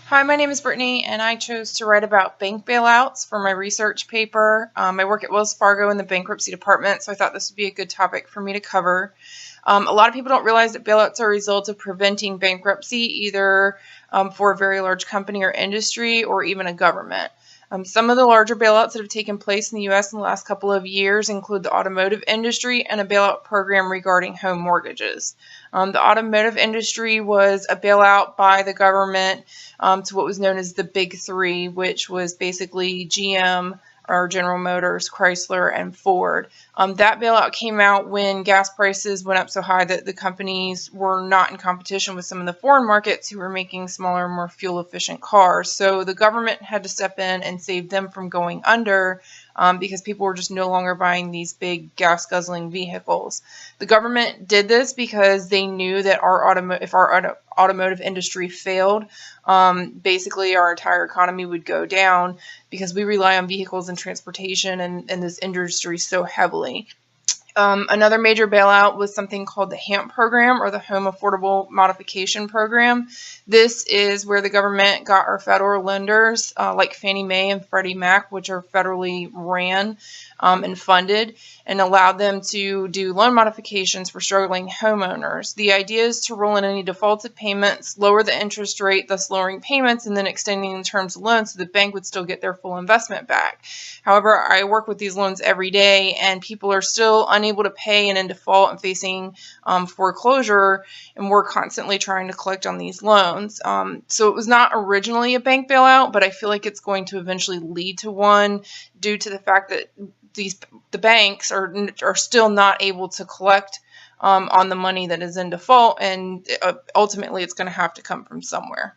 Hi, my name is Brittany, and I chose to write about bank bailouts for my research paper. I work at Wells Fargo in the bankruptcy department, so I thought this would be a good topic for me to cover. A lot of people don't realize that bailouts are a result of preventing bankruptcy, either for a very large company or industry, or even a government. Some of the larger bailouts that have taken place in the U.S. in the last couple of years include the automotive industry and a bailout program regarding home mortgages. The automotive industry was a bailout by the government to what was known as the Big Three, which was basically GM, or General Motors, Chrysler, and Ford. That bailout came out when gas prices went up so high that the companies were not in competition with some of the foreign markets who were making smaller, more fuel-efficient cars. So the government had to step in and save them from going under because people were just no longer buying these big gas-guzzling vehicles. The government did this because they knew that if our automotive industry failed, basically our entire economy would go down because we rely on vehicles and transportation and this industry so heavily. Another major bailout was something called the HAMP program, or the Home Affordable Modification Program. This is where the government got our federal lenders like Fannie Mae and Freddie Mac, which are federally ran and funded, and allowed them to do loan modifications for struggling homeowners. The idea is to roll in any defaulted payments, lower the interest rate, thus lowering payments, and then extending the terms of loans so the bank would still get their full investment back. However, I work with these loans every day, and people are still unable to pay and in default and facing foreclosure, and we're constantly trying to collect on these loans. So it was not originally a bank bailout, but I feel like it's going to eventually lead to one due to the fact that the banks are still not able to collect on the money that is in default, and ultimately it's going to have to come from somewhere.